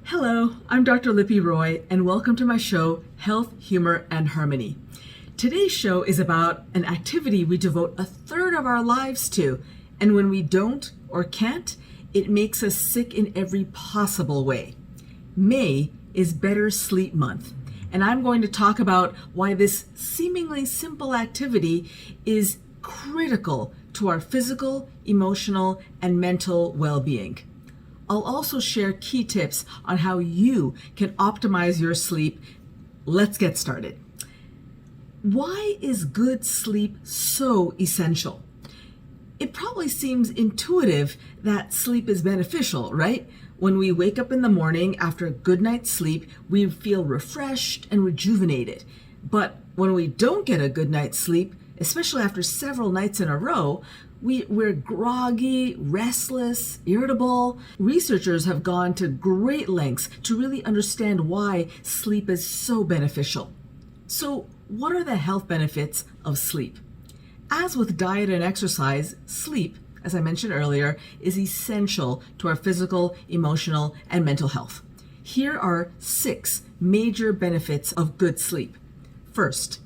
Hello, I'm Dr. Lippy Roy, and welcome to my show, Health, Humor, and Harmony. Today's show is about an activity we devote a third of our lives to, and when we don't or can't, it makes us sick in every possible way. May is Better Sleep Month, and I'm going to talk about why this seemingly simple activity is critical to our physical, emotional, and mental well-being. I'll also share key tips on how you can optimize your sleep. Let's get started. Why is good sleep so essential? It probably seems intuitive that sleep is beneficial, right? When we wake up in the morning after a good night's sleep, we feel refreshed and rejuvenated. But when we don't get a good night's sleep, especially after several nights in a row, we're groggy, restless, irritable. Researchers have gone to great lengths to really understand why sleep is so beneficial. So, what are the health benefits of sleep? As with diet and exercise, sleep, as I mentioned earlier, is essential to our physical, emotional, and mental health. Here are 6 major benefits of good sleep. First,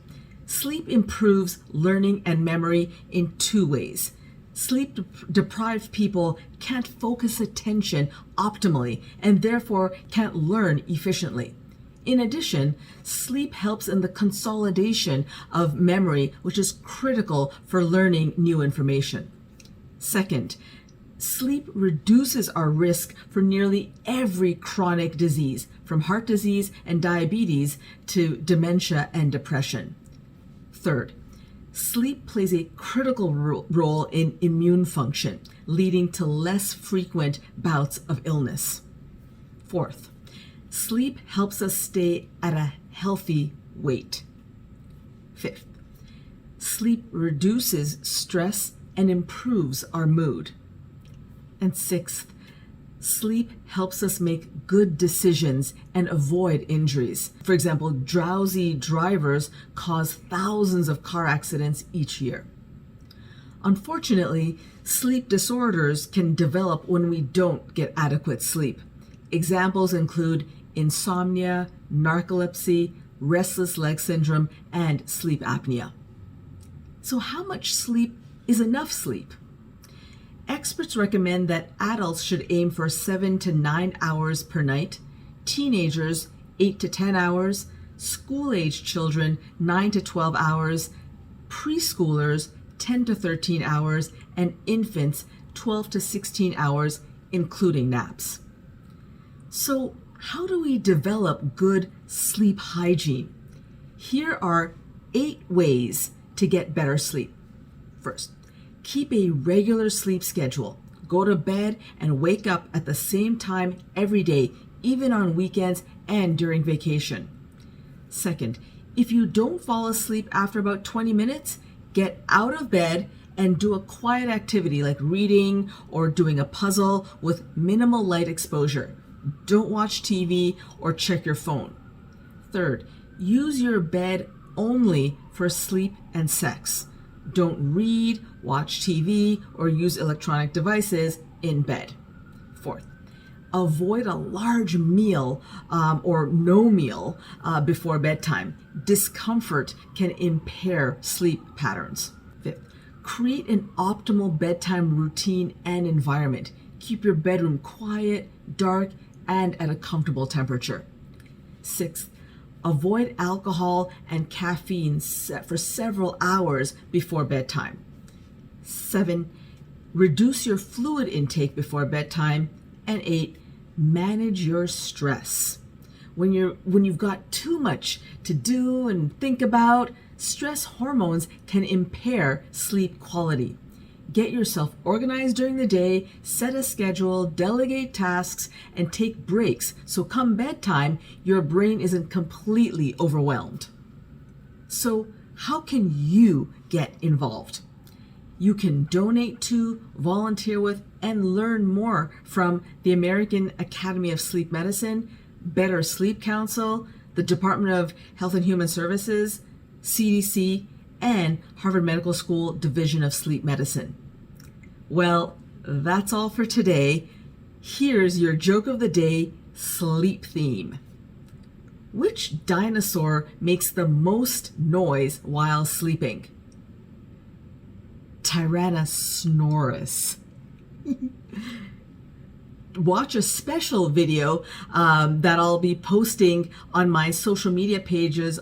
sleep improves learning and memory in 2 ways. Sleep-deprived people can't focus attention optimally and therefore can't learn efficiently. In addition, sleep helps in the consolidation of memory, which is critical for learning new information. Second, sleep reduces our risk for nearly every chronic disease, from heart disease and diabetes to dementia and depression. Third, sleep plays a critical role in immune function, leading to less frequent bouts of illness. Fourth, sleep helps us stay at a healthy weight. Fifth, sleep reduces stress and improves our mood. And sixth, sleep helps us make good decisions and avoid injuries. For example, drowsy drivers cause thousands of car accidents each year. Unfortunately, sleep disorders can develop when we don't get adequate sleep. Examples include insomnia, narcolepsy, restless leg syndrome, and sleep apnea. So how much sleep is enough sleep? Experts recommend that adults should aim for 7 to 9 hours per night, teenagers 8 to 10 hours, school-age children 9 to 12 hours, preschoolers 10 to 13 hours, and infants 12 to 16 hours, including naps. So, how do we develop good sleep hygiene? Here are 8 ways to get better sleep. First, keep a regular sleep schedule. Go to bed and wake up at the same time every day, even on weekends and during vacation. Second, if you don't fall asleep after about 20 minutes, get out of bed and do a quiet activity like reading or doing a puzzle with minimal light exposure. Don't watch TV or check your phone. Third, use your bed only for sleep and sex. Don't read, watch TV, or use electronic devices in bed. Fourth, avoid a large meal or no meal before bedtime. Discomfort can impair sleep patterns. Fifth, create an optimal bedtime routine and environment. Keep your bedroom quiet, dark, and at a comfortable temperature. Sixth, avoid alcohol and caffeine for several hours before bedtime. 7, reduce your fluid intake before bedtime. And 8, manage your stress. When you've got too much to do and think about, stress hormones can impair sleep quality. Get yourself organized during the day, set a schedule, delegate tasks, and take breaks so come bedtime, your brain isn't completely overwhelmed. So, how can you get involved? You can donate to, volunteer with, and learn more from the American Academy of Sleep Medicine, Better Sleep Council, the Department of Health and Human Services, CDC, and Harvard Medical School Division of Sleep Medicine. Well, that's all for today. Here's your joke of the day. sleep theme. Which dinosaur makes the most noise while sleeping? Tyrannosaurus. Watch a special video that I'll be posting on my social media pages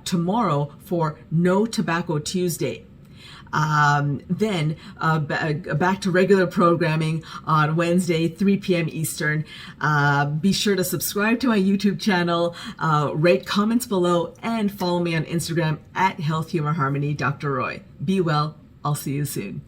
tomorrow for No Tobacco Tuesday. Then back to regular programming on Wednesday, 3 p.m. Eastern. Be sure to subscribe to my YouTube channel, rate comments below, and follow me on Instagram at Health Humor Harmony, Dr. Roy. Be well. I'll see you soon.